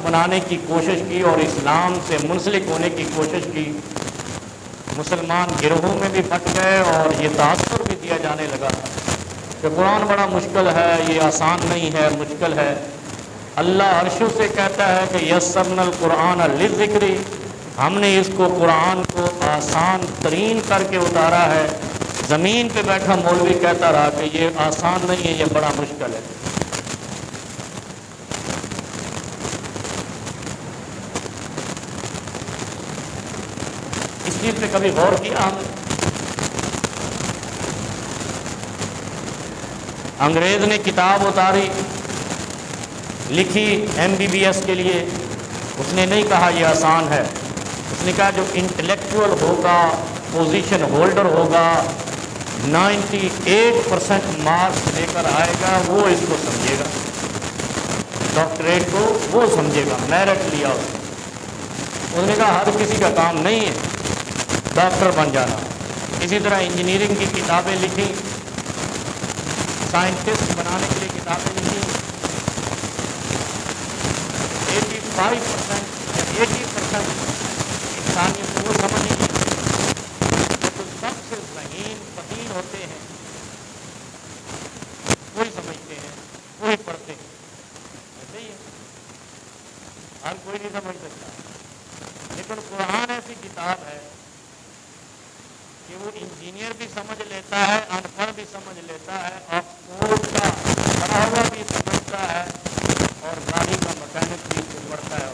بنانے کی کوشش کی اور اسلام سے منسلک ہونے کی کوشش کی، مسلمان گروہوں میں بھی پھٹ گئے اور یہ تاثر بھی دیا جانے لگا کہ قرآن بڑا مشکل ہے، یہ آسان نہیں ہے، مشکل ہے۔ اللہ عرشوں سے کہتا ہے کہ یسرنا القرآن للذکر، ہم نے اس کو قرآن کو آسان ترین کر کے اتارا ہے۔ زمین پہ بیٹھا مولوی کہتا رہا کہ یہ آسان نہیں ہے، یہ بڑا مشکل ہے۔ اس چیز پہ کبھی غور کیا ہم؟ انگریز نے کتاب اتاری، لکھی MBBS کے لیے، اس نے نہیں کہا یہ آسان ہے، اس نے کہا جو انٹلیکچوئل ہوگا، پوزیشن ہولڈر ہوگا، 98% مارکس لے کر آئے گا، وہ اس کو سمجھے گا، ڈاکٹریٹ کو وہ سمجھے گا، میرٹ لیا اس نے کہا ہر کسی کا کام نہیں ہے ڈاکٹر بن جانا۔ اسی طرح انجینئرنگ کی کتابیں لکھی، سائنٹسٹ بنانے کے لیے کتابیں لکھی، 85% یا 80% انسانیت کو وہ سمجھ نہیں کہ جو سب سے ذہین فطین ہوتے ہیں وہی سمجھتے ہیں، وہی پڑھتے ہیں، ایسے ہی ہے، ہر کوئی نہیں سمجھ سکتا۔ لیکن قرآن ایسی کتاب ہے کہ وہ انجینئر بھی سمجھ لیتا ہے، ان پڑھ بھی سمجھ لیتا ہے، آکسفورڈ کا پڑھا ہوا بھی سمجھتا ہے، اور گاڑی کا مکینک بھی اس کو پڑھتا ہے،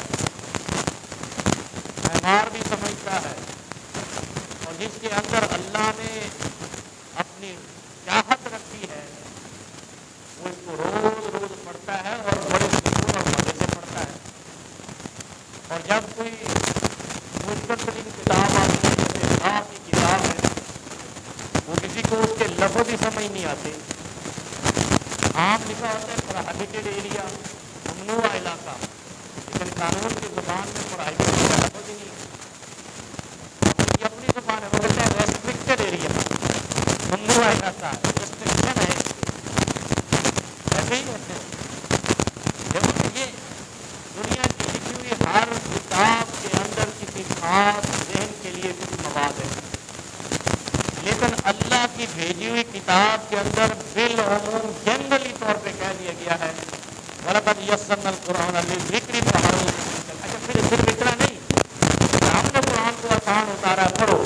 معمار بھی سمجھتا ہے، اور جس کے اندر اللہ نے اپنی چاہت رکھی ہے وہ اس کو روز روز پڑھتا ہے اور بڑے سکون اور مزے سے پڑھتا ہے۔ اور جب کوئی مشکل ترین کتاب آتی ہے جیسے لا کی کتاب ہے، وہ کسی کو اس کے لفظ ہی سمجھ نہیں آتے، عام لکھا ہوتا ہے پروہیبٹڈ ایریا، ممنوع علاقہ، لیکن قانون کی زبان میں پروہیبٹڈ کا لفظ ہی نہیں ہے، یہ اپنی زبان ہے، وہ کہتا ہے ریسٹرکٹڈ ایریا، ممنوع علاقہ ہے، ریسٹرکشن ہے، ایسے ہی ہوتے ہیں۔ دیکھو یہ دنیا کی لکھی ہوئی ہر کتاب کے اندر کسی خاص ذہن کے لیے کچھ مواد ہے، لیکن اللہ کی بھیجی ہوئی کتاب کے اندر بالعموم جنرلی طور پہ کہہ دیا گیا ہے وَلَقَدْ يَسَّرْنَا الْقُرْآنَ لِلذِّكْرِ فَهَلْ مِن مُدَّكِرٍ۔ اچھا پھر صرف اتنا نہیں کہ ہم نے قرآن کو آسان اتارا پڑھو،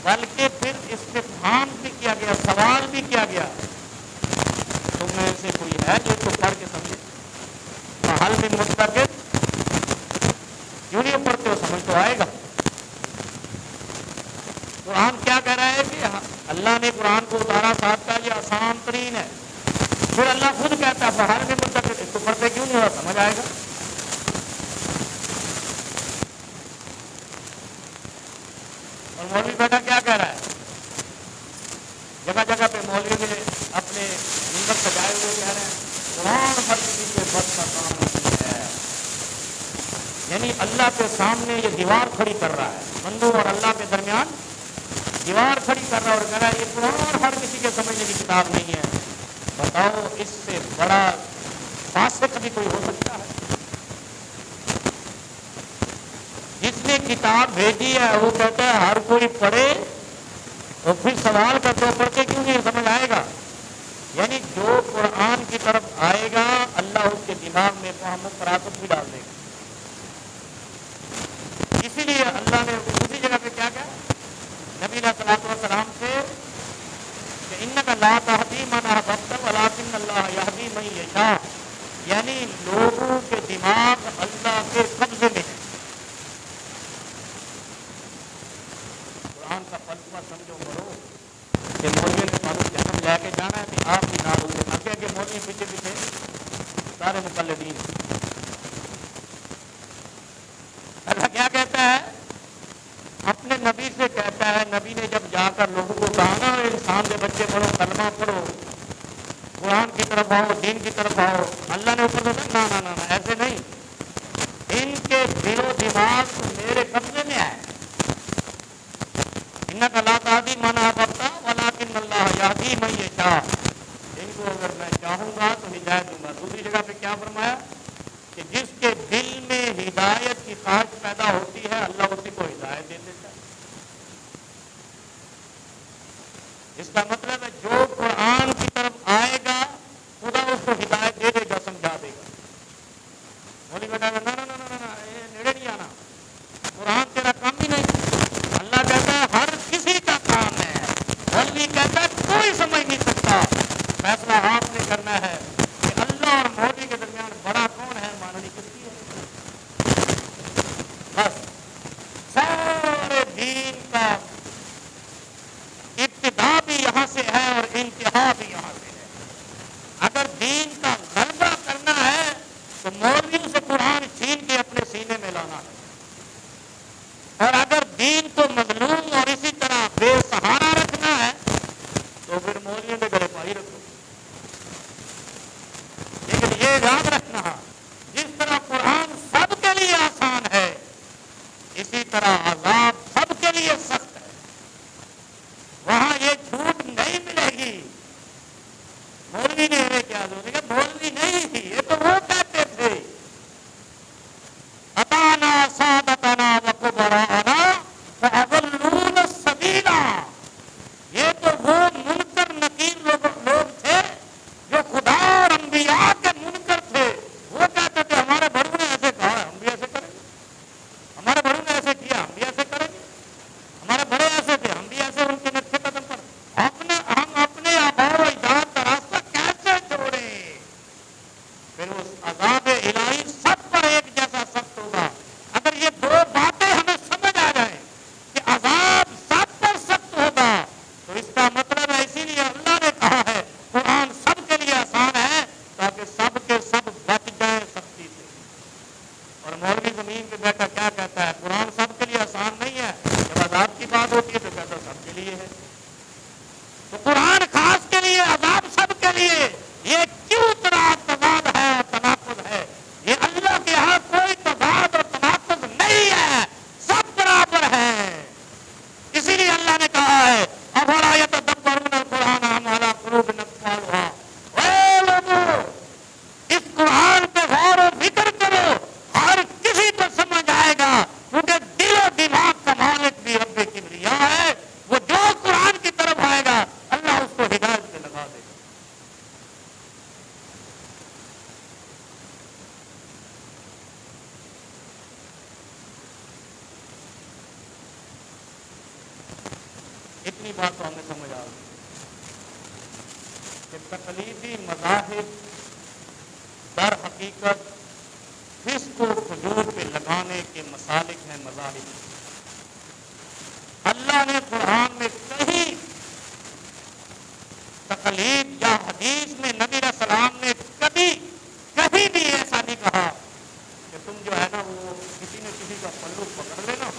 بلکہ پھر استفہام بھی کیا گیا، سوال بھی کیا گیا، تم میں سے کوئی ہے جو اس کو پڑھ کے سمجھے؟ فَهَلْ مِن مُدَّكِرٍ، کیوں نہیں پڑھتے ہو؟ سمجھ تو آئے گا۔ قرآن کیا کہہ رہا ہے کہ اللہ نے قرآن کو اتارا، ساتھ کا یہ آسان ترین ہے، پھر اللہ خود کہتا ہے فَهَلْ مِن مُدَّكِرٍ، اس کو پڑھتے کیوں نہیں ہوا؟ سمجھ آئے گا۔ اور مولوی بیٹا کیا کہہ رہا ہے؟ جگہ جگہ پہ مولوی میں اپنے منبر سجائے ہوئے کہہ رہے ہیں قرآن ہر کسی کے بس کا کام نہیں ہے، یعنی اللہ کے سامنے یہ دیوار کھڑی کر رہا ہے، بندوں اور اللہ کے درمیان دیوار کھڑی کر رہا ہے اور کہہ رہا ہے یہ قرآن ہر کسی کے سمجھنے کی کتاب نہیں ہے۔ بتاؤ اس سے بڑا فاسق بھی کوئی ہو سکتا ہے؟ جس نے کتاب بھیجی ہے وہ کہتا ہے ہر کوئی پڑھے، اور پھر سوال کرتے ہو پڑھتے کیوں نہیں سمجھ آئے گا؟ یعنی جو قرآن کی طرف آئے گا اللہ اس کے دماغ میں فہم و فراست بھی ڈال دے گا۔ اسی لیے اللہ نے اسی جگہ پہ کیا کہا نبی علیہ الصلوۃ والسلام سے کہ انک لا تہدی من احببت ولکن اللہ یہدی من یشاء، یعنی لوگوں کے دماغ اللہ کے قبضے میں ہے۔ قرآن کا فلسفہ سمجھو کرو کہ مولوی نے فاروق جہنم لے کے جانا ہے کہ آپ بھی نال ہوتے آگے آگے مولوی پیچھے پیچھے سارے مقلدین۔ اللہ کیا کہتا ہے؟ اپنے نبی سے کہتا ہے، نبی نے جب جا کر لوگوں کو کہا نا انسان کے بچے پڑھو، کلمہ پڑھو، قرآن کی طرف آؤ، دین کی طرف آؤ، اللہ نے اوپر بتا نا ایسے نہیں، ان کے دل و دماغ میرے قبضے میں ہے۔ انک لا تہدی من احببت ولکن اللہ یہدی من یشاء، ان کو اگر میں چاہوں گا تو ہدایت دوں گا۔ دوسری جگہ پہ کیا فرمایا کہ جس کے دل میں ہدایت کی خواہش پیدا ہوتی ہے اللہ اسی کو ہدایت دے دیتا ہے۔ اس کا مطلب ہے جو قرآن کی طرف آئے گا خدا اس کو ہدایت دے دے گا، سمجھا دے گا۔ بولی بیٹا نا نا نا نا نا یہ نیڑے نہیں آنا، قرآن تیرا کام ہی نہیں۔ اللہ کہتا ہے ہر کسی کا کام ہے، مولوی کہتا ہے کوئی سمجھ نہیں سکتا۔ فیصلہ آپ نے کرنا ہے کہ اللہ اور مولوی کے درمیان بڑا کون ہے، ماننی کس کی ہے؟ بس سارے دین کا ابتدا بھی یہاں سے ہے اور انتہا بھی یہاں سے ہے۔ اگر دین کا غلبہ کرنا ہے تو مولویوں سے قرآن چھین کے اپنے سینے میں لانا ہے، اور اگر دین کو مظلوم اور اسی طرح بے سہارا رکھنا ہے تو پھر مولویوں کے گلے پائی رکھو۔ لیکن یہ یاد رکھنا، جس طرح قرآن سب کے لیے آسان ہے اسی طرح عذاب سب کے لیے سخت ہے۔ وہاں یہ چھوٹ نہیں ملے گی۔ مولوی نے ہمیں کیا دو کہ مولوی نہیں تھی، یہ تو وہ کہتے تھے اتانا سادتنا وکبراءنا فاضلونا السبیلا۔ یہ تو وہ منکر نکیر لوگ تھے جو خدا اور انبیاء کے منکر تھے۔ وہ کہتے تھے ہمارے بڑوں نے ایسے کہا ہے ہم بھی ایسے کریں گے، ہمارے بڑوں نے ایسے کیا ہم بھی ایسے کریں گے، ہمارے بڑے ایسے تھے ہم بھی ایسے ان کے نقشے قدم پر۔ ہم اپنے آباء و اجداد کا راستہ کیسے چھوڑیں؟ پھر اس عذاب الہی سب پر ایک جیسا سخت ہوگا۔ اگر یہ دو باتیں ہمیں سمجھ آ جائیں کہ عذاب سب پر سخت ہوگا تو اس کا مطلب ہے، اسی لیے اللہ نے کہا ہے قرآن سب کے لیے آسان ہے تاکہ سب کے سب بچ جائیں سختی سے۔ اور مولوی زمین پہ بیٹھا کیا کہتا ہے؟ قرآن سب کے لیے آسان نہیں ہے، جب عذاب کی بات ہوتی ہے تو کہتا سب کے لیے ہے۔ تو قرآن خاص کے لیے، عذاب سب کے لیے، یہ کیوں طرح تضاد ہے اور تناقض ہے؟ یہ اللہ کے ہاں کوئی تضاد اور تناقض نہیں ہے، سب برابر ہیں۔ اسی لیے اللہ نے کہا ہے افلا یتدبرون القرآن ام علی قلوب اقفالها۔ اے لوگو اس قرآن پہ غور و فکر کرو، ہر کسی کو سمجھ آئے گا، کیونکہ دل و دماغ کا مالک بھی رب کبریا ہے۔ وہ جو قرآن کی طرف آئے گا اللہ اس کو ہدایت پہ لگا دے گا۔ اتنی بات تو ہمیں سمجھ آ گئی کہ تقلیدی مذاہب در حقیقت فسق و فجور پہ لگانے کے مسالک ہیں، مذاہب۔ اللہ نے قرآن میں کہیں تقلید یا حدیث میں نبی علیہ السلام نے کبھی بھی ایسا نہیں کہا کہ تم جو ہے نا وہ کسی نے کسی کا پلو پکڑ لینا،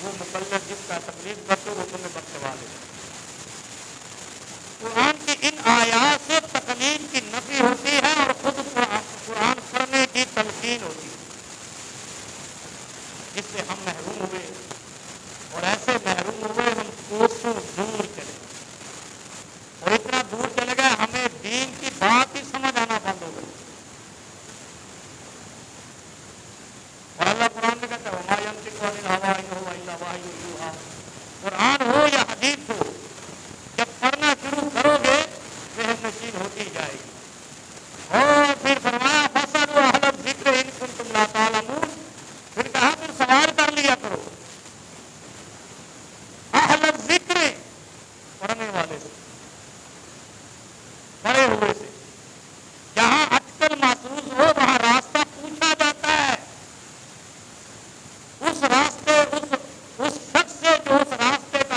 وہ مقلد جس کا تقلید کرتے وہ تمہیں بخشوا لے۔ قرآن کی ان آیات سے تقلید کی نفی ہوتی ہے اور خود قرآن پڑھنے کی تلقین ہوتی ہے، جس سے ہم محروم ہوئے، اور ایسے محروم ہوئے ہم کوسوں دور چلے گئے، اور اتنا دور چلے گئے ہمیں دین کی بات ہی سمجھ آنا بند ہو گئی۔ اور اللہ قرآن میں کہتا ہے وما ينطق عن الهوى ان هو الا وحی یوحی۔ قرآن ہو یا حدیث ہو، جب پڑھنا شروع کرو گے ذہن نشین ہوتی جائے گی۔ اور پھر فرمایا فاسألوا اہل الذکر ان کنتم لا تعلمون۔ پھر کہا پھر سوال کر لیا کرو اہل الذکر، پڑھنے والے سے، پڑھے ہوئے سے۔ جہاں اٹکل محسوس ہو وہاں راستہ پوچھا جاتا ہے، اس راستے اس شخص سے جو اس راستے کا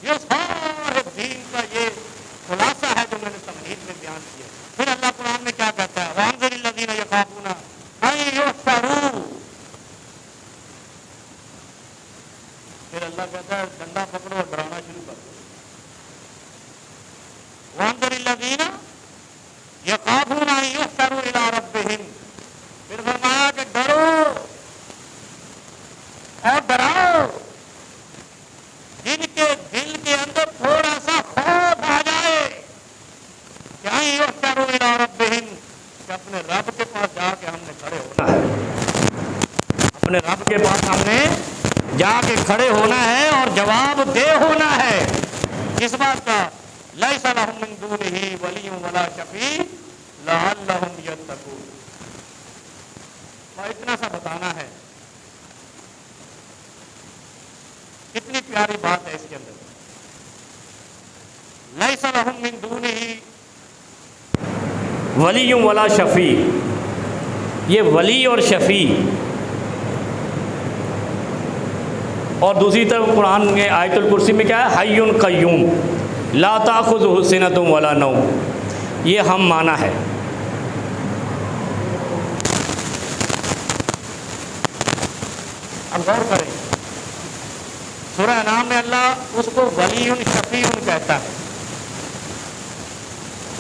یہ سارے دین کا یہ خلاصہ ہے جو میں نے تمہید میں بیان کیا. پھر اللہ قرآن میں کیا کہتا ہے؟ وَأَنذِرِ الَّذِينَ يَخَافُونَ أَن يُحْشَرُوا. پھر اللہ کہتا ہے ڈنڈا پکڑو اور ڈرانا شروع کر دو. وَأَنذِرِ الَّذِينَ يَخَافُونَ أَن يُحْشَرُوا إِلَىٰ رَبِّهِمْ. پھر فرمایا کہ ڈرو اور ڈراؤ جن کے دل کے اندر تھوڑا سا خوف آ جائے کہ أَن يُحْشَرُوا إِلَىٰ رَبِّهِمْ، کہ اپنے رب کے پاس جا کے ہم نے کھڑے ہونا ہے. اپنے رب کے پاس ہم نے جا کے کھڑے ہونا ہے اور جواب دہ ہونا ہے. کس بات کا؟ لَيْسَ لَهُم مِّن دُونِهِ وَلِيٌّ وَلَا شَفِيعٌ لَعَلَّهُمْ يَتَّقُونَ. اور اتنا سا بتانا ہے. کتنی پیاری بات ہے اس کے اندر. لَيْسَ لَهُم مِّن دُونِهِ ولی ولا شفیع. یہ ولی اور شفیع. اور دوسری طرف قرآن میں آیت الکرسی میں کیا ہے؟ حی قیوم لا تأخذہ سنۃ ولا نوم. یہ ہم مانا ہے. اب غور کریں، سورہ انعام میں اللہ اس کو ولی شفیع کہتا ہے،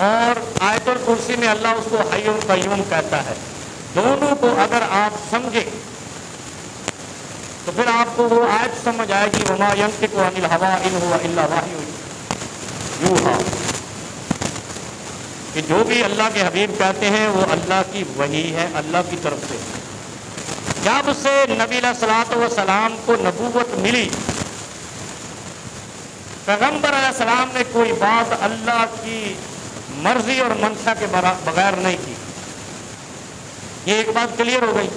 اور آیت الکرسی میں اللہ اس کو حی قیوم کہتا ہے. دونوں کو اگر آپ سمجھیں تو پھر آپ کو وہ آیت سمجھ آئے گی وما ینطق عن الہوی ان هو الا وحی یوحیٰ، کہ جو بھی اللہ کے حبیب کہتے ہیں وہ اللہ کی وحی ہے، اللہ کی طرف سے. جب سے نبی علیہ الصلوۃ والسلام کو نبوت ملی، پیغمبر علیہ السلام نے کوئی بات اللہ کی مرضی اور منشا کے بغیر نہیں کی. یہ ایک بات کلیئر ہو گئی.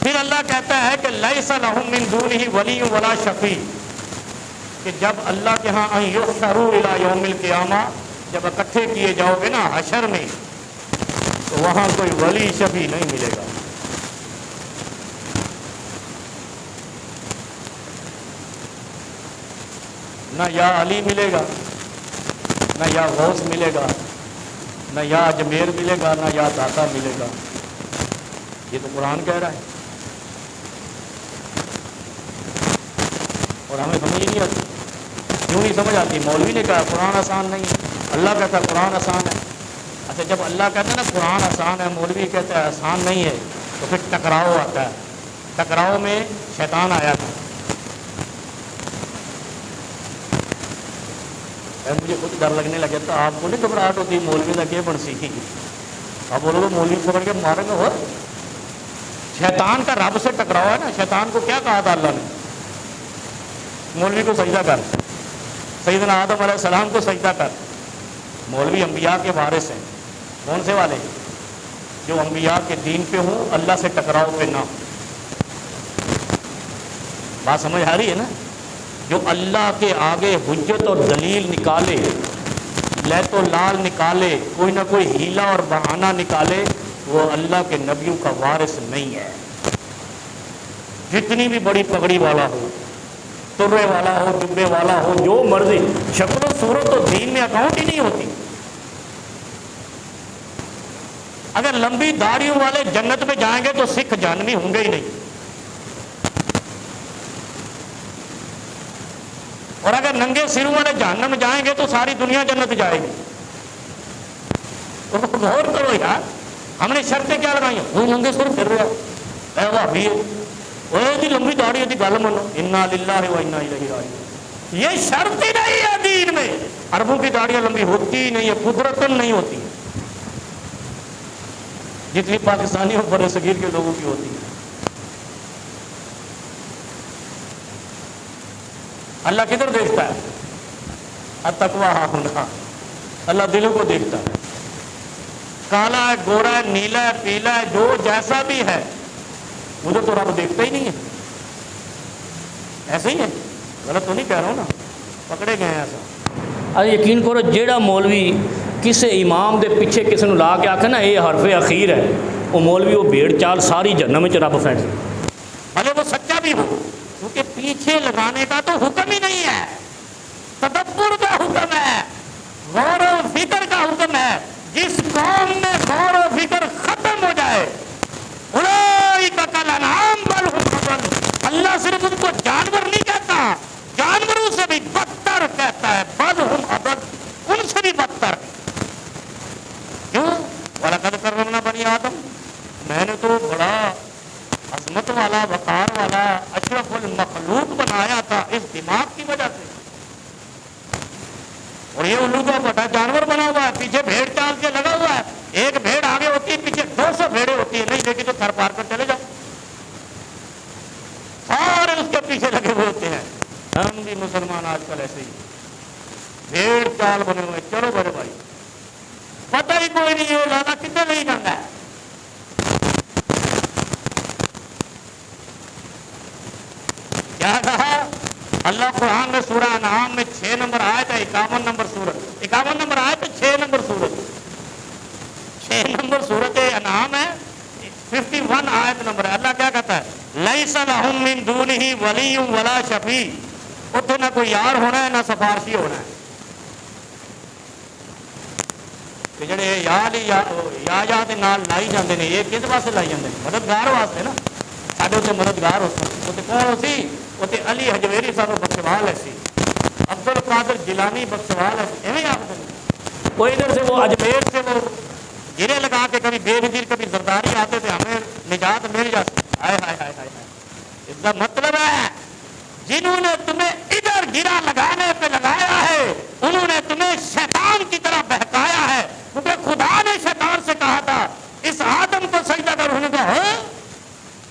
پھر اللہ کہتا ہے کہ لیس لہم من دونہ ولی ولا شفیع، کہ جب اللہ کے ہاں ان یحشروا الی یوم القیامہ، جب اکٹھے کیے جاؤ گے نا حشر میں، تو وہاں کوئی ولی شفیع نہیں ملے گا. نہ یا علی ملے گا، نہ یا غوث ملے گا، نہ یا اجمیر ملے گا، نہ یا داتا ملے گا. یہ تو قرآن کہہ رہا ہے اور ہمیں سمجھ نہیں آتی. کیوں نہیں سمجھ آتی؟ مولوی نے کہا قرآن آسان نہیں ہے، اللہ کہتا ہے قرآن آسان ہے. اچھا جب اللہ کہتا ہے نا قرآن آسان ہے، مولوی کہتا ہے آسان نہیں ہے، تو پھر ٹکراؤ آتا ہے. ٹکراؤ میں شیطان آیا تھا. مجھے خود ڈر لگنے لگا تھا. آپ کو نہیں گھبراہٹ ہوتی مولوی لگے بن سیکھی؟ آپ بولو گے مولوی پکڑ کے ماریں گے. اور شیطان کا رب سے ٹکراؤ ہے نا. شیطان کو کیا کہا تھا اللہ نے؟ مولوی کو سجدہ کر، سیدنا آدم علیہ السلام کو سجدہ کر. مولوی انبیاء کے وارث ہیں. کون سے والے؟ جو انبیاء کے دین پہ ہوں، اللہ سے ٹکراؤ پہ نہ. بات سمجھ آ رہی ہے نا؟ جو اللہ کے آگے حجت اور دلیل نکالے، لیت و لال نکالے، کوئی نہ کوئی ہیلا اور بہانہ نکالے، وہ اللہ کے نبیوں کا وارث نہیں ہے. جتنی بھی بڑی پگڑی والا ہو، ترے والا ہو، جبے والا ہو، جو مرضی، شکل و صورت تو دین میں اکاؤنٹ ہی نہیں ہوتی. اگر لمبی داڑھیوں والے جنت میں جائیں گے تو سکھ جہنمی ہوں گے ہی نہیں. اور اگر ننگے سروں والے جہنم میں جائیں گے تو ساری دنیا جنت جائے گی. غور کرو یار، ہم نے شرطیں کیا لگائی ہیں؟ وہ ننگے سر پھر رہا اے بھابی وہ جی لمبی داڑھی دی گل منو، انا للہ و انا الیہ راجعون. یہ شرط ہی نہیں ہے دین میں. عربوں کی داڑیاں لمبی ہوتی ہی نہیں ہے، قدرتاً نہیں ہوتی، جتنی پاکستانیوں بر صغیر کے لوگوں کی ہوتی ہے. اللہ کدھر دیکھتا ہے؟ التقویٰ ہاں ہونا. اللہ دلوں کو دیکھتا ہے. کالا ہے، گورا ہے، نیلا ہے، پیلا ہے، جو جیسا بھی ہے، مجھے تو رب دیکھتا ہی نہیں ہے. ایسے ہی ہے، غلط تو نہیں کہہ رہا ہوں نا؟ پکڑے گئے ہیں ایسا. ارے یقین کرو جیڑا مولوی کسی امام دے پیچھے کسی نے لا کے آکھے نا یہ حرف اخیر ہے، وہ مولوی وہ بھیڑ چال ساری جہنم میں رب فیصلہ. بھلے وہ سچا بھی ہو، کیونکہ پیچھے لگانے کا تو حکم ہی نہیں ہے. تو بڑا عظمت والا وقار والا اشرف المخلوق بنایا تھا اس دماغ کی وجہ سے، اور یہ الو کا بڑا جانور بنا ہوا ہے، پیچھے بھیڑ چال کے لگا ہوا ہے، ایک بھیڑ آگے ہوتی ہے پیچھے 200 بھیڑیں ہوتی ہے، نہیں دیکھی تو تھر پار کر چلے جاؤ، سارے اس کے پیچھے لگے ہوئے ہوتے ہیں۔ ہم بھی مسلمان آج کل ایسے ہی بھیڑ چال بنے ہوئے، چلو بڑے بھائی پتہ ہی کوئی نہیں ہے زیادہ کتنے نہیں جانا ہے۔ کیا کہا اللہ قرآن میں سورہ انعام میں 6 نمبر آیت ہے، 51 نمبر سورت، 51 نمبر آیت ہے، 6 نمبر سورت، 6 نمبر سورت انعام ہے، 51 آیت نمبر ہے۔ اللہ کیا کہتا ہے؟ لیس لہم من دونہ ولی ولا شفیع، اتنے نہ کوئی یار ہونا ہے نہ سفارشی ہونا ہے، کہ جڑے یا دے نال لائی جاندے نے، یہ کس واسطے لائی جاندے نے؟ مددگار واسطے نا، ساڈے تے مددگار ہو سکتے، وہ تے کون ہو سی؟ وہ تے علی حجویری صاحب بخشوال ہے سی، عبد القادر جیلانی بخشوال ہے سی، ایویں آپ دیں کوئی ادھر سے وہ اجمیر سے وہ گرے لگا کے کبھی بے نظیر کبھی زرداری آتے تھے، ہمیں نجات مل جاتی، ہائے ہائے ہائے ہائے۔ اس کا مطلب ہے جنہوں نے تمہیں ادھر گرا لگانے پہ لگایا ہے انہوں نے تمہیں شیطان کی طرح بہکایا ہے، کیونکہ خدا نے شیطان سے کہا تھا اس آدم کو سجدہ کر، انہوں نے کہا ہاں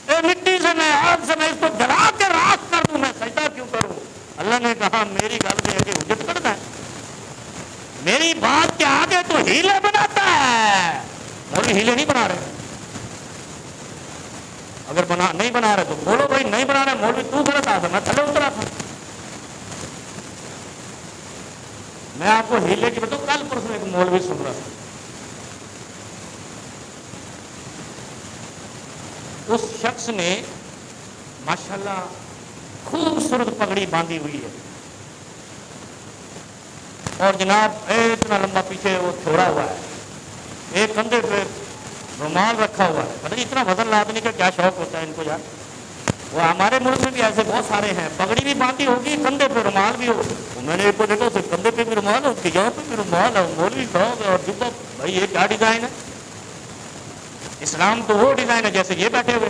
اے مٹی سے میں آگ سے میں اس کو جلا کے راکھ کر دوں، میں سجدہ کیوں کروں؟ اللہ نے کہا میری گل سے آگے حجت کرتا ہے، میری بات کے آگے تو ہیلے بناتا ہے، مولوی ہیلے نہیں بنا رہے، اگر نہیں بنا رہے تو بولو بھائی نہیں بنا رہے مولوی تو غلط آ تھا، میں تھلے اترا تھا۔ میں آپ کو ہیلے کی بتاؤں، کل پرسوں ایک مولوی سن رہا تھا، اس شخص نے ماشاءاللہ خوبصورت پگڑی باندھی ہوئی ہے، اور جناب اتنا لمبا پیچھے وہ چھوڑا ہوا ہے، ایک کندھے پہ رومال رکھا ہوا ہے، پتہ نہیں اتنا وزن آدمی کا کیا شوق ہوتا ہے ان کو یار، وہ ہمارے ملک میں بھی ایسے بہت سارے ہیں، پگڑی بھی باندھی ہوگی کندھے پہ رومال بھی ہو، میں نے ایک کو دیکھا اسے کندھے پہ بھی رومال ہو، یہاں پہ بھی رومال ہے، مولوی کھڑا ہو اور جبہ، بھائی یہ کیا ڈیزائن ہے؟ اسلام تو وہ ڈیزائن ہے جیسے یہ بیٹھے ہوئے،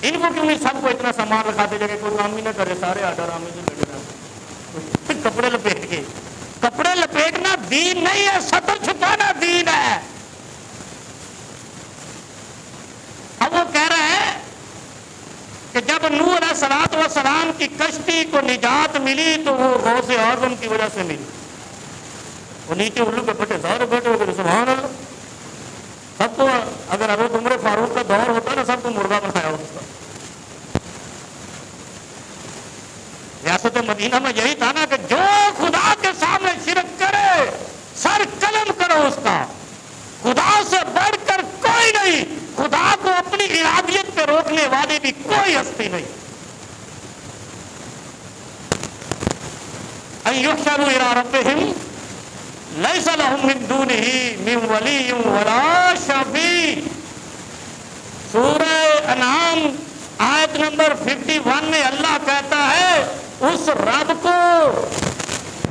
ان کو کیوں نہیں سب کو اتنا سامان رکھاتے جگہ کوئی کام ہی نہ کرے، سارے آڈر آمے سے بیٹھے رہے کپڑے لپیٹ کے، کپڑے لپیٹنا دین نہیں ہے، سطر چھپانا دین ہے۔ اب وہ کہہ رہے ہیں کہ جب نوح علیہ الصلوۃ والسلام کی کشتی کو نجات ملی تو وہ غوث اعظم کی وجہ سے ملی، وہ نیچے الو کے پھٹے سارے بیٹھے ہوئے، سبحان اللہ، سب کو اگر حضرت عمر فاروق کا دور ہوتا نا سب کو مرغا بنایا ہوتا۔ ریاست مدینہ میں یہی تھا نا کہ جو خدا کے سامنے شرک کرے سر قلم کرو اس کا، خدا سے بڑھ کر کوئی نہیں، خدا کو اپنی ارادیت پہ روکنے والی بھی کوئی ہستی نہیں۔ ان یحشروا الی ربہم لیس لہم من دونہ من ولی ولا شفیع، سورہ انعام آیت نمبر 51 میں اللہ کہتا ہے اس رب کو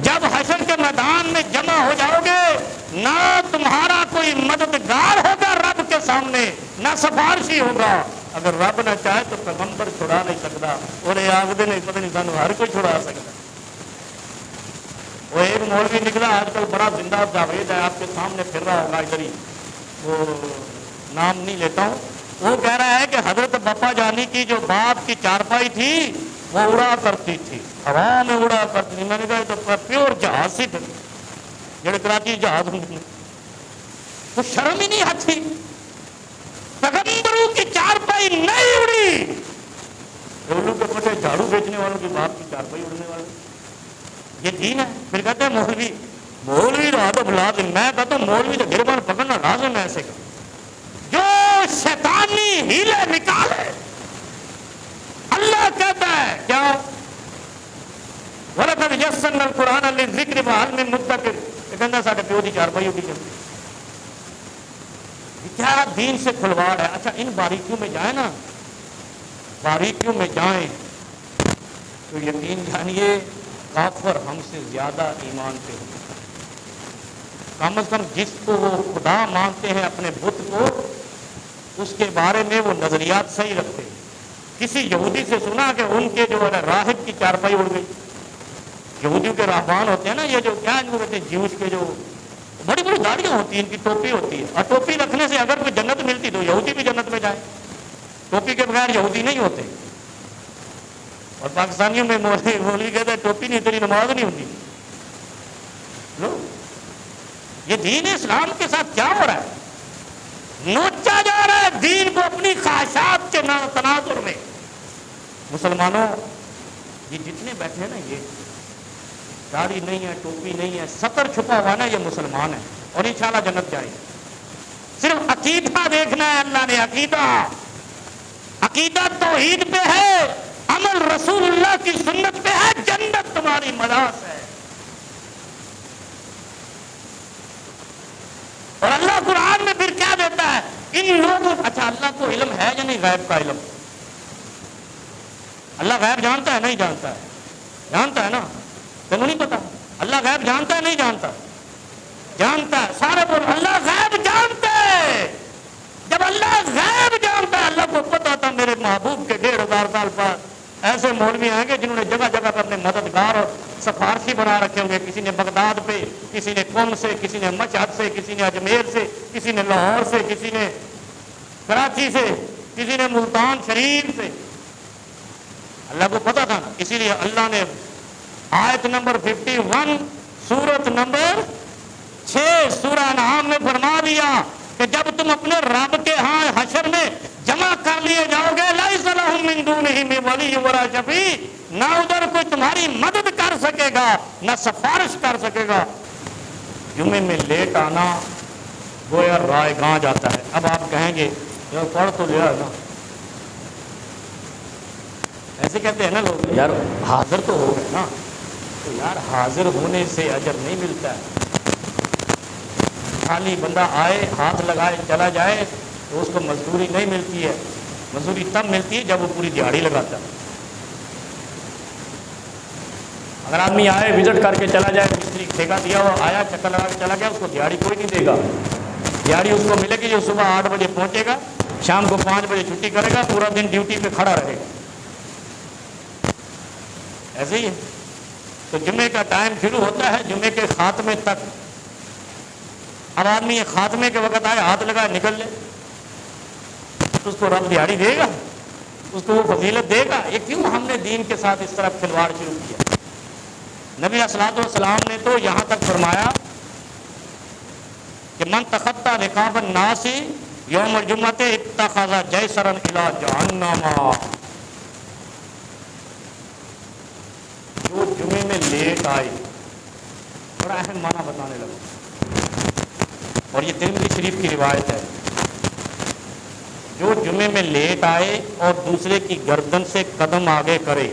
جب حشر کے میدان میں جمع ہو جاؤ گے نہ تمہارا کوئی مددگار ہوگا رب کے سامنے، نہ سفارشی ہوگا، اگر رب نہ چاہے تو پیغمبر چھڑا نہیں سکتا، اور یہ آگے نہیں پتہ نہیں سانو ہر کوئی چھڑا سکتا۔ وہ ایک مولوی نکلا آج کل بڑا زندہ جاوید ہے، آپ کے سامنے پھر رہا ہوگا ادھر ہی، وہ نام نہیں لیتا ہوں، وہ کہہ رہا ہے کہ حضرت بپا جانی کی جو باپ کی چارپائی تھی وہ اڑا کرتی تھی، ہوا میں اڑا کرتی تھی، میں نے کہا یہ تو پیور جہاز سی تھے جڑے کراچی جہاز ہوں، تو شرم ہی نہیں آتی، پیغمبروں کی چارپائی نہیں اڑی، الو کے پٹے جھاڑو بیچنے والوں کی باپ کی چارپائی اڑنے والے، یہ دین ہے؟ پھر کہتے ہیں مولوی رہا تو لازم، میں کہتا ہوں مولوی تو گربان پکڑنا لازم ہے، ایسے جو شیطانی ہیلے نکالے اللہ کہتا ہے کیا وَلَقَدْ يَسَّرْنَا الْقُرْآنَ لِلذِّكْرِ فَهَلْ مِن مُدَّكِرٍ، یہ کہنا ساڈے پیو دی چارپائی اٹھی چلتی، کیا دین سے کھلواڑ ہے۔ اچھا ان باریکیوں میں جائیں نا، باریکیوں میں جائیں تو یقین جانیے کافر ہم سے زیادہ ایمان پہ ہو، کم از کم جس کو وہ خدا مانتے ہیں اپنے بت کو، اس کے بارے میں وہ نظریات صحیح رکھتے ہیں۔ کسی یہودی سے سنا کہ ان کے جو ہے راہب کی چارپائی اڑ گئی۔ یہودیوں کے راہبان ہوتے ہیں نا، یہ جو کیا ان کو کہتے ہیں جیوش کے، جو بڑی بڑی داڑیاں ہوتی ہیں، ان کی ٹوپی ہوتی ہے، اور ٹوپی رکھنے سے اگر کوئی جنت ملتی تو یہودی بھی جنت میں جائے، ٹوپی کے بغیر یہودی نہیں ہوتے۔ اور پاکستانیوں میں مولوی کہتے ہیں ٹوپی نہیں تیری نماز نہیں ہوتی۔ لو، یہ دین اسلام کے ساتھ کیا ہو رہا ہے؟ نوچا جا رہا ہے دین کو اپنی خواہشات کے تناظر میں۔ مسلمانوں، یہ جتنے بیٹھے ہیں نا، یہ داڑھی نہیں ہے، ٹوپی نہیں ہے، سطر چھپا ہوا نا، یہ مسلمان ہے اور انشاءاللہ جنت جائیں گے۔ صرف عقیدہ دیکھنا ہے، اللہ نے عقیدہ توحید پہ ہے، عمل رسول اللہ کی سنت پہ ہے، جنت تمہاری مداس ہے۔ اور اللہ قرآن میں پھر کیا دیتا ہے ان لوگوں؟ اچھا، اللہ کو علم ہے یا نہیں غیب کا علم؟ اللہ غیب جانتا ہے نہیں جانتا ہے؟ جانتا ہے نا؟ تمہیں نہیں پتا اللہ غیب جانتا ہے نہیں جانتا؟ جانتا ہے۔ سارے بول اللہ غیب جانتا ہے۔ جب اللہ غیب جانتا ہے، اللہ کو پتا تھا میرے محبوب کے 1500 سال بعد ایسے مولوی آئیں گے جنہوں نے جگہ جگہ پر اپنے مددگار اور سفارشی بنا رکھے ہوں گے، کسی نے بغداد پہ، کسی نے قم سے، کسی نے مشہد سے، کسی نے اجمیر سے، کسی نے لاہور سے، کسی نے کراچی سے، کسی نے ملتان شریف سے۔ اللہ کو پتا تھا، اسی لیے اللہ نے آیت نمبر 51 سورت نمبر 6 سورہ انعام میں فرما دیا کہ جب تم اپنے رب کے ہاں حشر میں جمع کر لیے جاؤ گے، لیس لہم من دونہ من ولی ولا شفیع، نہ ادھر کوئی تمہاری مدد کر سکے گا نہ سفارش کر سکے گا۔ جمعے میں لیٹ آنا گویا رائے گاں جاتا ہے۔ اب آپ کہیں گے یار پڑھ تو لیا ہے نا، ایسے کہتے ہیں نا لوگ، یار حاضر تو ہو گئے نا، تو یار حاضر ہونے سے اجر نہیں ملتا ہے۔ خالی بندہ آئے، ہاتھ لگائے، چلا جائے تو اس کو مزدوری نہیں ملتی ہے۔ مزدوری تب ملتی ہے جب وہ پوری دیہڑی لگاتا ہے۔ اگر آدمی آئے وزٹ کر کے چلا جائے، مستری ٹھیکہ دیا ہوا آیا چکر لگا کے چلا گیا، اس کو دیہڑی کوئی نہیں دے گا۔ دیہڑی اس کو ملے گی جو صبح 8 بجے پہنچے گا، شام کو 5 بجے چھٹی کرے گا، پورا دن ڈیوٹی پہ کھڑا رہے گا۔ ایسے ہی ہے۔ تو جمعے کا ٹائم شروع ہوتا ہے جمعے کے خاتمے تک۔ اب آدمی یہ خاتمے کے وقت آئے، ہاتھ لگائے، نکل لے، اس کو رب دیہڑی دے گا؟ اس کو وہ فضیلت دے گا؟ یہ کیوں ہم نے دین کے ساتھ اس طرح کھلواڑ شروع کیا؟ نبی علیہ الصلوۃ والسلام نے تو یہاں تک فرمایا کہ من تخطی رقاب الناس یوم الجمعۃ اتخذ جیسرا الی جہنم، جو جمعے میں لیٹ آئے، بڑا اہم معنی بتانے لگا، اور یہ ترمذی شریف کی روایت ہے، جو جمعے میں لیٹ آئے اور دوسرے کی گردن سے قدم آگے کرے،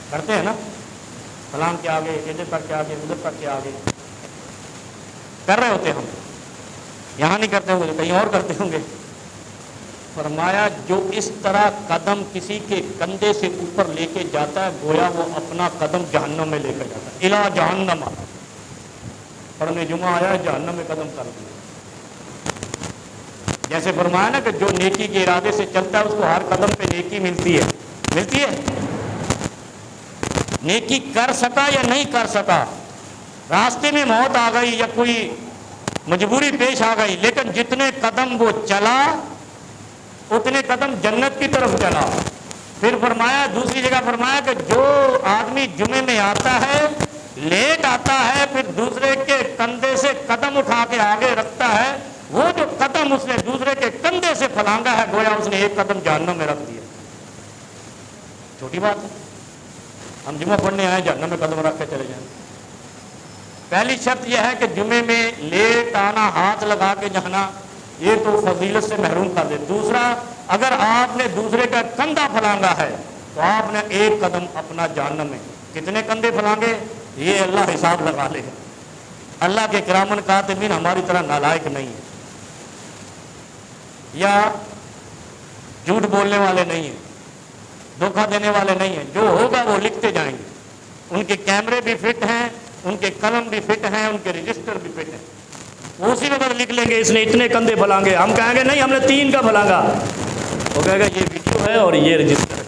کرتے ہیں نا، سلام کے آگے، ادھر کر کے آگے، ادھر کر کے آگے، کر رہے ہوتے ہم، یہاں نہیں کرتے ہوں گے، کہیں اور کرتے ہوں گے۔ فرمایا جو اس طرح قدم کسی کے کندھے سے اوپر لے کے جاتا ہے، گویا وہ اپنا قدم جہنم میں لے کر جاتا ہے، الی جہنم۔ پڑھنے جمعہ آیا، جہنم میں قدم کر دیا۔ جیسے فرمایا نا کہ جو نیکی کے ارادے سے چلتا ہے اس کو ہر قدم پہ نیکی ملتی ہے، ملتی ہے۔ نیکی کر سکا یا نہیں کر سکا، راستے میں موت آ گئی یا کوئی مجبوری پیش آ گئی، لیکن جتنے قدم وہ چلا اتنے قدم جنت کی طرف چلا۔ پھر فرمایا، دوسری جگہ فرمایا کہ جو آدمی جمعے میں آتا ہے، لیٹ آتا ہے، پھر دوسرے کے کندھے سے قدم اٹھا کے آگے رکھتا ہے، وہ جو قدم اس نے دوسرے کے کندھے سے پھلانگا ہے، گویا اس نے ایک قدم جہنم میں رکھ دیا۔ چھوٹی بات ہے، ہم جمعہ پڑھنے آئے، جہنم میں قدم رکھ کے چلے جائیں۔ پہلی شرط یہ ہے کہ جمعے میں لیٹ آنا، ہاتھ لگا کے جانا، یہ تو فضیلت سے محروم کر دے۔ دوسرا، اگر آپ نے دوسرے کا کندھا پھلانگا ہے تو آپ نے ایک قدم اپنا جہنم میں۔ کتنے کندھے پھلانگے یہ اللہ حساب لگا لے گا۔ اللہ کے کرامن کاتبین ہماری طرح نالائق نہیں ہے، یا جھوٹ بولنے والے نہیں ہیں، دھوکہ دینے والے نہیں ہیں، جو ہوگا وہ لکھتے جائیں گے۔ ان کے کیمرے بھی فٹ ہیں، ان کے قلم بھی فٹ ہیں، ان کے رجسٹر بھی فٹ ہیں۔ وہ اسی وقت لکھ لیں گے اس نے اتنے کندھے پھلانگے، ہم کہیں گے نہیں ہم نے 3 کا پھلانگا، وہ کہے گا یہ ویڈیو ہے اور یہ رجسٹر ہے۔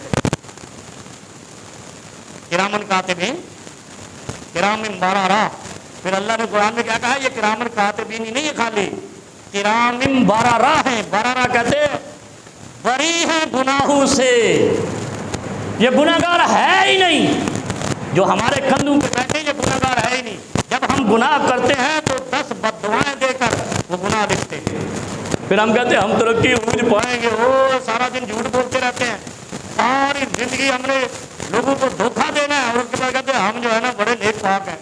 کرامن کاتبین، کرامن بررہ، پھر اللہ نے قرآن میں کیا کہا؟ یہ کرامن کاتبین ہی نہیں ہے، خالی کرامن بررہ ہیں۔ بررہ کہتے ہیں بری ہیں گناہوں سے، یہ گناہگار ہے ہی نہیں، جو ہمارے کندھوں پہ بیٹھے یہ گناہگار ہے ہی نہیں۔ جب ہم گناہ کرتے ہیں تو 10 بددعائیں دے کر وہ گناہ لکھتے ہیں، پھر ہم کہتے ہیں ہم ترقی عروج پائیں پائیں گے وہ سارا دن جھوٹ بولتے رہتے ہیں، ساری زندگی ہم نے لوگوں کو دھوکہ دینا ہے، اور اس کے بعد کہتے ہیں ہم جو ہے نا بڑے نیک پاک ہیں۔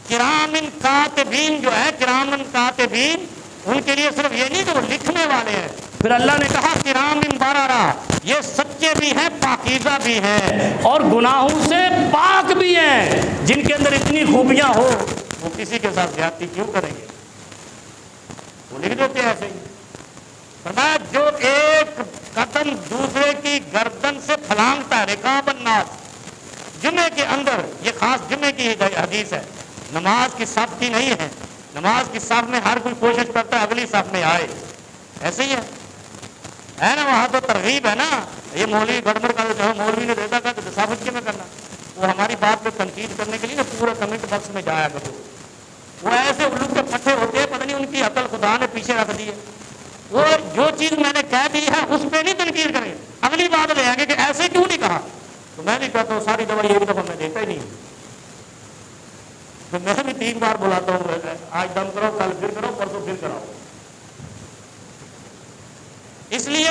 کرامن کاتبین جو ہے، کرامن کاتبین، ان کے لیے صرف یہ نہیں کہ وہ لکھنے والے ہیں، پھر اللہ نے کہا کرامن بررہ، یہ سچے بھی ہیں پاکیزہ بھی ہیں، اور گناہوں سے پاک بھی ہیں، جن کے اندر اتنی خوبیاں ہو وہ کسی کے ساتھ زیادتی کیوں کریں گے؟ وہ لکھ دیتے ہیں ایسے ہی۔ فرمایا جو ایک قدم دوسرے کی گردن سے پھلانگتا ہے، رکاب الناس، جمعے کے اندر، یہ خاص جمعے کی حدیث ہے، نماز کی صف کی نہیں ہے، نماز کی صف میں ہر کوئی کوشش کرتا ہے اگلی صف میں آئے، ایسے ہی ہے نا، وہاں تو ترغیب ہے نا، یہ مولوی گڑبڑ کا جو مولوی نے دیتا تھا تو ثابت کیوں میں کرنا، وہ ہماری بات پہ تنقید کرنے کے لیے نا پورا کمنٹ باکس میں جایا کرو، وہ ایسے الو کے پٹھے ہوتے ہیں، پتہ نہیں ان کی عقل خدا نے پیچھے رکھ دی ہے، وہ جو چیز میں نے کہہ دی ہے اس پہ نہیں تنقید کریں، اگلی بات لے آئیں گے کہ ایسے کیوں نہیں کہا، تو میں نہیں کہتا ہوں ساری دوائی ایک دفعہ میں دیتا ہی نہیں، تو میں بھی 3 بار بلاتا ہوں، آج دم کرو، کل پھر کرو، پرسوں پھر کراؤ۔ اس لیے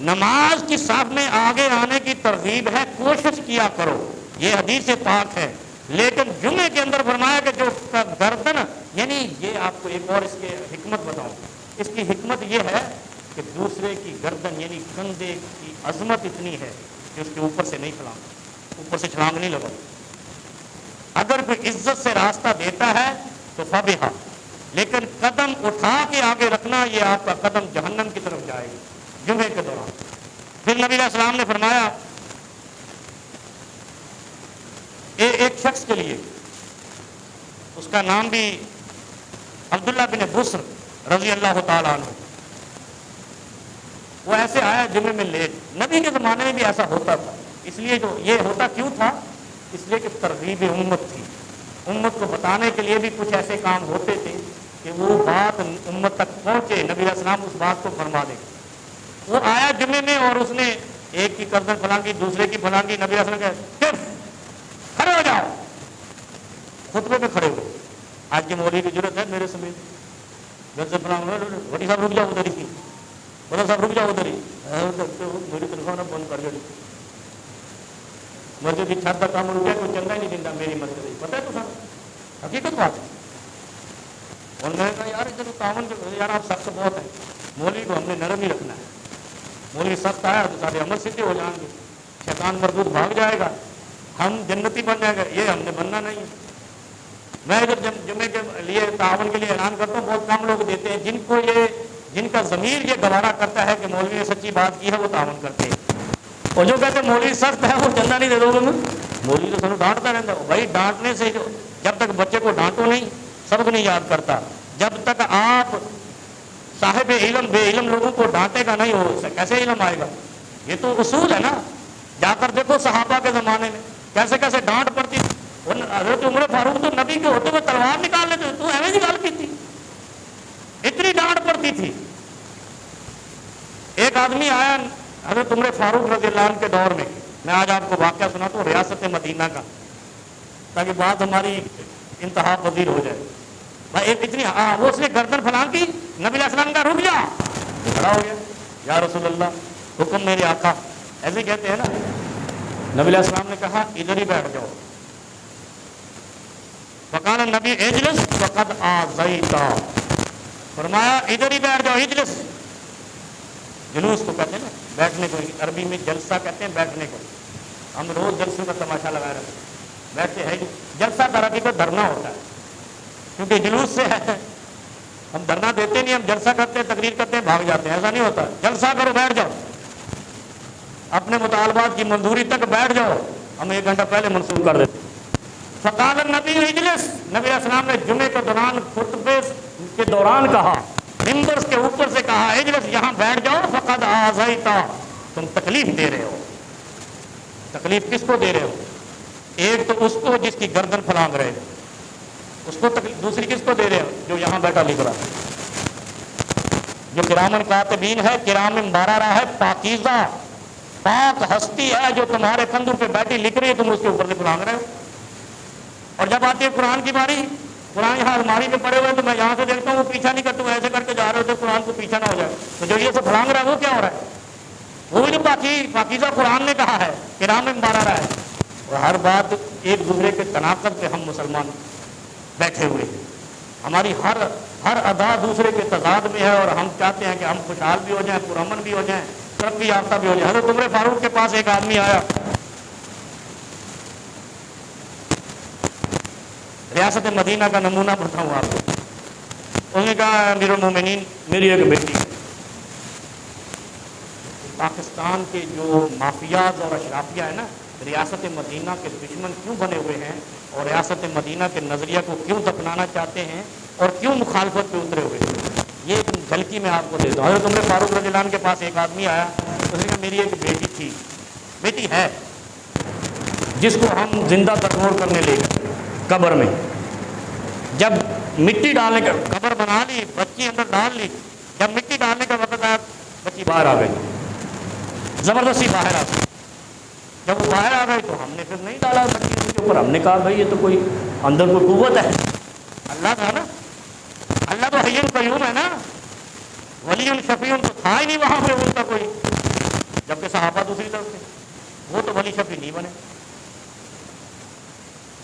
نماز کی صف میں آگے آنے کی ترغیب ہے، کوشش کیا کرو، یہ حدیث پاک ہے، لیکن جمعے کے اندر فرمایا کہ جو گردن، یعنی یہ آپ کو ایک اور اس کے حکمت بتاؤں، اس کی حکمت یہ ہے کہ دوسرے کی گردن یعنی کندھے کی عظمت اتنی ہے کہ اس کے اوپر سے نہیں چھلانگ، اوپر سے چھلانگ نہیں لگا، اگر کوئی عزت سے راستہ دیتا ہے تو فبہا، لیکن قدم اٹھا کے آگے رکھنا، یہ آپ کا قدم جہنم کی طرف جائے گا جمعے کے دوران۔ پھر نبی علیہ السلام نے فرمایا ایک شخص کے لیے، اس کا نام بھی عبداللہ بن بسر رضی اللہ تعالیٰ عنہ، وہ ایسے آیا جمعے میں لیٹ، نبی کے زمانے میں بھی ایسا ہوتا تھا، اس لیے جو یہ ہوتا کیوں تھا، اس لیے کہ ترغیب امت تھی، امت کو بتانے کے لیے بھی کچھ ایسے کام ہوتے تھے کہ وہ بات امت تک پہنچے، نبی علیہ السلام اس بات کو فرما دے۔ وہ آیا جمعے میں اور اس نے ایک کی گردن پھلانگی، دوسرے کی پھلانگی، نبی علیہ السلام کہے کھڑے ہو جاؤ، خطبے پہ کھڑے ہو، آج کے مولوی کی ضرورت ہے میرے سمیت، گردن پھلانگ، بڑی صاحب رک جاؤ ادھر ہی، بڑا صاحب رک جاؤ ادھر ہی، میری تنخواہ نہ بند کر دے، مسجد کی چھت کا کام رک گیا، کوئی چندہ ہی نہیں دیتا میری مسجد، پتہ ہے تو سر حقیقت بات ہے۔ اور میں نے کہا یار ادھر تعاون، یار آپ سخت بہت ہیں، مولوی کو ہم نے نرم ہی رکھنا ہے، مولوی سخت آیا تو سارے عمل سیدھے ہو جائیں گے، شیطان مردود بھاگ جائے گا، ہم جنتی بن جائے گا، یہ ہم نے بننا نہیں ہے۔ میں ادھر جمعے کے لیے تعاون کے لیے اعلان کرتا ہوں، بہت کم لوگ دیتے ہیں، جن کا ضمیر یہ گوارا کرتا ہے کہ مولوی نے سچی بات کی ہے وہ تعاون کرتے ہیں، اور جو کہتے ہیں مولوی سخت ہے وہ چندہ نہیں دے دو گے، مولوی تو سنو ڈانٹتا رہتا ہے بھائی، ڈانٹنے سے جب تک بچے کو ڈانٹو نہیں سبق نہیں یاد کرتا، جب تک آپ صاحب علم بے علم لوگوں کو ڈانٹے گا نہیں ہو کیسے علم آئے گا، یہ تو اصول ہے نا۔ جا کر دیکھو صحابہ کے زمانے میں کیسے کیسے ڈانٹ پڑتی، حضرت عمر فاروق تو نبی کے ہوتے ہوئے تلوار نکال لیتے، تو ایویں نکال کی تھی، اتنی ڈانٹ پڑتی تھی۔ ایک آدمی آیا حضرت عمر فاروق رضی اللہ عنہ کے دور میں آج آپ کو واقعہ سناتا ہوں ریاست مدینہ کا، تاکہ بات ہماری انتہا پذیر ہو جائے۔ بھائی ایک اتنی وہ اس نے گردن پھلان کی، نبی علیہ السلام کا رک جا، کھڑا ہو گیا، یا رسول اللہ حکم میرے آقا، ایسے کہتے ہیں نا۔ نبی علیہ السلام نے کہا ادھر ہی بیٹھ جاؤ، فقال النبی اجلس فقد آذیتا، فرمایا ادھر ہی بیٹھ جاؤ، اجلس، جلوس کو کہتے ہیں نا بیٹھنے کو، عربی میں جلسہ کہتے ہیں بیٹھنے کو، ہم روز جلسوں کا تماشا لگائے رہتے ہیں، بیٹھتے ہیں، جلسہ دربی کو دھرنا ہوتا ہے، کیونکہ جلوس سے ہے، ہم دھرنا دیتے نہیں، ہم جلسہ کرتے ہیں، تقریر کرتے ہیں، بھاگ جاتے ہیں، ایسا نہیں ہوتا، جلسہ کرو، بیٹھ جاؤ، اپنے مطالبات کی منظوری تک بیٹھ جاؤ، ہم 1 گھنٹہ پہلے منسوخ کر دیتے ہیں۔ فقال النبی اجلس، نبی علیہ السلام نے جمعے کے دوران خطبے کے دوران کہا، ممبر کے اوپر سے کہا اجلس، یہاں بیٹھ جاؤ، فقد آذیتا، تم تکلیف دے رہے ہو۔ تکلیف کس کو دے رہے ہو؟ ایک تو اس کو جس کی گردن پھلانگ رہے ہو، اس کو تکلیف، دوسری کس کو دے رہے ہو؟ جو یہاں بیٹھا لکھ رہا ہے، جو کرامن کاتبین ہے، کرامن بارارہ ہے، پاکیزہ پاک ہستی ہے، جو تمہارے کندھوں پہ بیٹھی لکھ رہی ہے، تم اس کے اوپر سے پھلانگ رہے ہو۔ اور جب آتی ہے قرآن کی باری، قرآن یہاں الماری میں پڑے ہوئے، تو میں یہاں سے دیکھتا ہوں وہ پیچھا نہیں کرتا، ایسے کر کے جا رہے ہوتے قرآن کو پیچھا نہ ہو جائے، تو جو یہ سے پھلانگ رہا ہے وہ کیا ہو رہا ہے؟ وہ جو پاکیزہ قرآن نے کہا ہے، کرامن بارارہ ہے۔ اور ہر بات ایک دوسرے کے تناقض پہ ہم مسلمان بیٹھے ہوئے ہیں، ہماری ہر ادا دوسرے کے تضاد میں ہے، اور ہم چاہتے ہیں کہ ہم خوشحال بھی ہو جائیں، پرامن بھی ہو جائیں، ترقی یافتہ بھی ہو جائیں۔ حضرت عمر فاروق کے پاس ایک آدمی آیا، ریاست مدینہ کا نمونہ بتاؤں آپ کو۔ انہوں نے کہا امیر المومنین میری ایک بیٹی ہے، پاکستان کے جو مافیاز اور اشرافیہ ہے نا، ریاست مدینہ کے دشمن کیوں بنے ہوئے ہیں، اور ریاست مدینہ کے نظریہ کو کیوں دفنانا چاہتے ہیں، اور کیوں مخالفت پہ اترے ہوئے ہیں، یہ ایک جھلکی میں آپ کو دیتا ہوں۔ حضرت عمر فاروق رضی اللہ عنہ کے پاس ایک آدمی آیا، اس نے کہا میری ایک بیٹی ہے جس کو ہم زندہ تکمور کرنے لے گئے قبر میں۔ جب مٹی ڈالنے کا، قبر بنا لی، بچی اندر ڈال لی، جب مٹی ڈالنے کا وقت آیا بچی باہر آ گئی، زبردستی باہر آ گئی۔ جب وہ باہر آ گئی تو ہم نے پھر نہیں ڈالا بچی اس کے اوپر، ہم نے کہا بھائی یہ تو کوئی اندر کوئی قوت ہے، اللہ تھا نا، اللہ تو حی قیوم ہے نا، ولی شفیع تو تھا ہی نہیں وہاں پہ ان کا کوئی، جبکہ صحابہ دوسری طرف تھے، وہ تو ولی شفیع نہیں بنے۔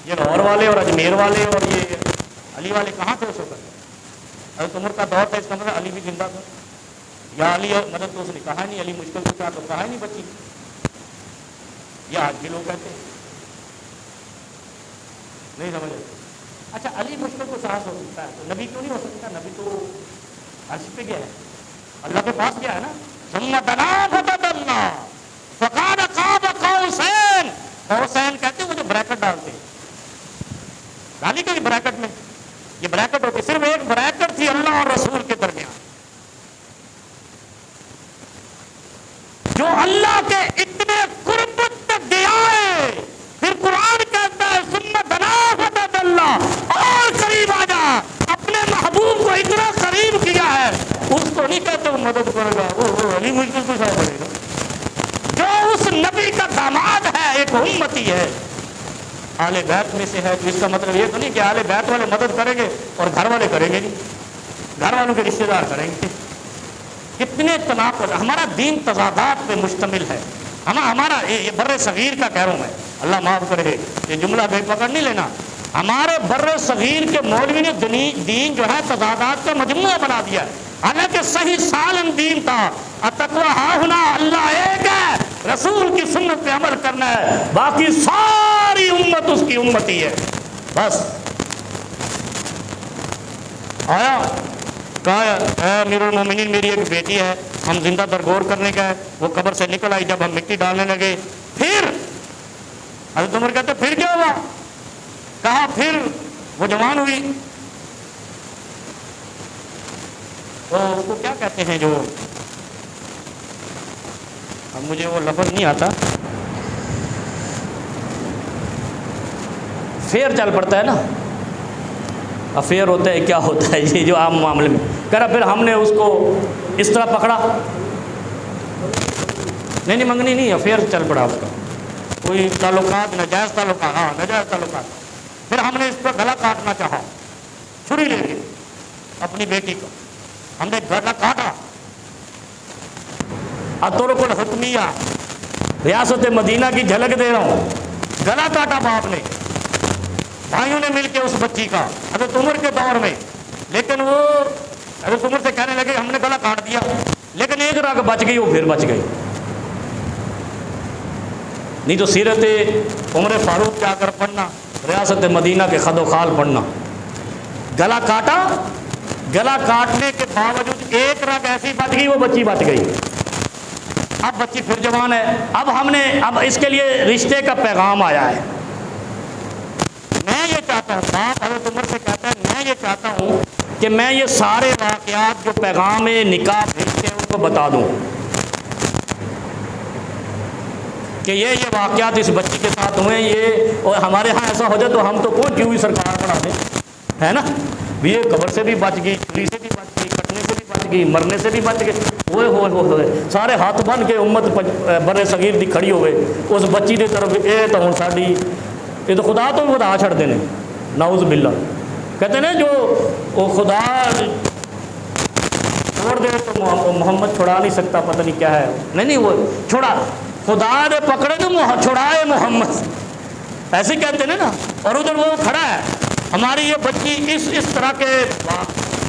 یہ لاہور والے اور اجمیر والے اور یہ علی والے کہاں تھے اس وقت؟ حضرت عمر کا دور تھا، اس کا مطلب علی بھی زندہ تھا، یا علی مدد تو اس نے کہا نہیں، علی مشکل سے کہا تو کہا ہی نہیں بچی، یہ آج بھی لوگ کہتے ہیں، نہیں سمجھ آئے۔ اچھا علی مشکل کو سہس ہو سکتا ہے تو نبی کیوں نہیں ہو سکتا؟ نبی تو عرش پہ گیا ہے، اللہ کے پاس گیا ہے نا۔ ثم دنا فتدلى فكان قاب قوسين، قوسین کہتے ہیں وہ جو بریکٹ ڈالتے ہیں، ڈالی گئی بریکٹ میں، یہ بریکٹ ہوتی، صرف ایک بریکٹ تھی اللہ اور رسول کے درمیان، جو اللہ کے اتنے قرب تک گیا ہے۔ پھر قرآن کہتا ہے ثم دنا فتدلى، اور قریب آ جا، اپنے محبوب کو اتنا قریب کیا ہے، اس کو نہیں کہتے وہ مدد کرے گا، وہ علی مشکل کو ساتھ پڑے گا، جو اس نبی کا داماد ہے، ایک امتی ہے، آل بیت میں سے ہے، تو اس کا مطلب یہ تو نہیں کہ آل بیت والے مدد کریں گے اور گھر والے کریں گے نہیں، گھر والوں کے رشتہ دار کریں گے۔ کتنے تناقض، ہمارا دین تضادات پہ مشتمل ہے، ہمارا یہ بر صغیر کا کہہ رہا ہوں میں، اللہ معاف کرے یہ جملہ بے پکڑ نہیں لینا، ہمارے بر صغیر کے مولوی نے دین جو ہے تضادات کا مجموعہ بنا دیا ہے، حالانکہ صحیح سالم دین تھا، التقویٰ ہاہنا، اللہ ایک ہے، رسول کی سنت پہ عمل کرنا ہے، باقی ساری امت اس کی امتی ہے، بس۔ آیا کہا اے امیر المومنین میری ایک بیٹی ہے، ہم زندہ درگور کرنے کا ہے، وہ قبر سے نکل آئی، جب ہم مٹی ڈالنے لگے، پھر حضرت عمر کہتے پھر کیا ہوا؟ کہا پھر وہ جوان ہوئی، تو اس کو کیا کہتے ہیں، جو اب مجھے وہ لفظ نہیں آتا، فیئر چل پڑتا ہے نا، افیئر ہوتا ہے، کیا ہوتا ہے یہ جو عام معاملے میں کرا، پھر ہم نے اس کو اس طرح پکڑا، نہیں منگنی نہیں، افیئر چل پڑا اس کا، کوئی تعلقات، ناجائز تعلقات، ہاں ناجائز تعلقات، پھر ہم نے اس پر گلا کاٹنا چاہا، چھری لے کے اپنی بیٹی کو ہم نے گلا کاٹا، الطرق الحکمیہ، ریاست مدینہ کی جھلک دے رہا ہوں، گلا کاٹا باپ نے، بھائیوں نے مل کے اس بچی کا، حضرت عمر کے دور میں، لیکن وہ حضرت عمر سے کہنے لگے ہم نے گلا کاٹ دیا، لیکن ایک رگ بچ گئی، وہ پھر بچ گئی، نہیں تو سیرت عمر فاروق جا کر پڑھنا، ریاست مدینہ کے خد و خال پڑھنا، گلا کاٹا، گلا کاٹنے کے باوجود ایک رگ ایسی بچ گئی، وہ بچی بچ گئی، اب بچی پھر جوان ہے، اب اس کے لیے رشتے کا پیغام آیا ہے، میں یہ چاہتا ہوں، باپ حضرت عمر سے کہتا ہے میں یہ چاہتا ہوں کہ میں یہ سارے واقعات جو پیغام نکاح بھیجتے ہیں ان کو بتا دوں کہ یہ واقعات اس بچی کے ساتھ ہوئے، یہ اور ہمارے ہاں ایسا ہو جائے تو ہم تو کون کیوں ہی سرکار بنا دیں، ہے نا؟ یہ قبر سے بھی بچ گئی، چھری سے بھی بچ گئی، کٹنے سے بھی بچ گئی، مرنے سے بھی بچ گئی، ہوئے سارے ہاتھ بن کے امت بر صغیر دی کھڑی ہوئے اس بچی دی طرف، اے تو ہوں ساڈی، یہ تو خدا تو خدا چھڑ دینے، نعوذ باللہ۔ کہتے ہیں جو وہ خدا چھوڑ دے تو محمد چھڑا نہیں سکتا، پتہ نہیں کیا ہے، نہیں وہ چھوڑا، خدا نے پکڑے تو چھڑائے محمد، ایسے کہتے ہیں نا۔ اور ادھر وہ کھڑا ہے، ہماری یہ بچی اس طرح کے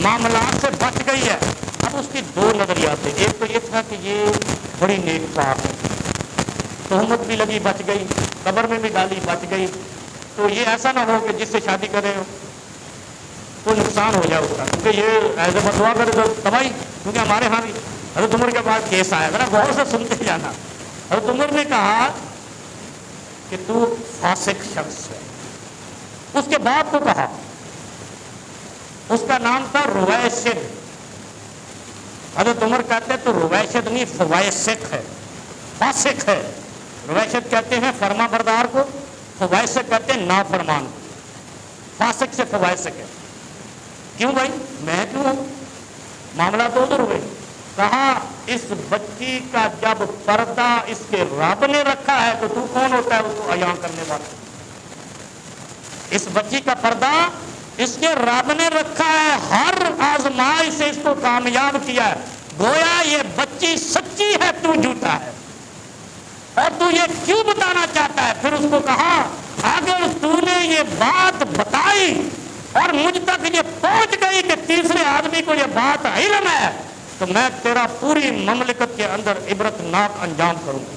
معاملات سے بچ گئی ہے۔ اب اس کی دو نظریات تھے، ایک تو یہ تھا کہ یہ بڑی نیک پاک ہے، تہمت بھی لگی بچ گئی، قبر میں بھی ڈالی بچ گئی، تو یہ ایسا نہ ہو کہ جس سے شادی کرے کوئی نقصان ہو جائے اس کا، کیونکہ یہ ایسے فتوا کرے تو تباہی، کیونکہ ہمارے ہاں بھی حضرت عمر کے بعد کیس آیا، ذرا غور سے سنتے جانا۔ حضرت عمر نے کہا کہ تو فاسق شخص ہے، اس کے باپ کو کہا، اس کا نام تھا رویشد، حضرت عمر کہتے ہیں تو رویشد نہیں فویسق ہے، فاسق ہے۔ رویشد کہتے ہیں فرما بردار کو، فویسق کہتے ہیں نافرمان کو، فاسق سے فویسق ہے۔ کیوں بھائی؟ میں کیوں ہوں؟ معاملہ تو ادھر ہوئے۔ کہا اس بچی کا جب پردہ اس کے رب نے رکھا ہے تو کون ہوتا ہے اس کو عیاں کرنے والا؟ اس بچی کا پردہ اس کے رب نے رکھا ہے، ہر آزمائش سے اس کو کامیاب کیا ہے، گویا یہ بچی سچی ہے، تو جھوٹا ہے، اور تو یہ کیوں بتانا چاہتا ہے؟ پھر اس کو کہا اگر تو نے یہ بات بتائی اور مجھ تک یہ پہنچ گئی کہ تیسرے آدمی کو یہ بات علم ہے، تو میں تیرا پوری مملکت کے اندر عبرت ناک انجام کروں گا۔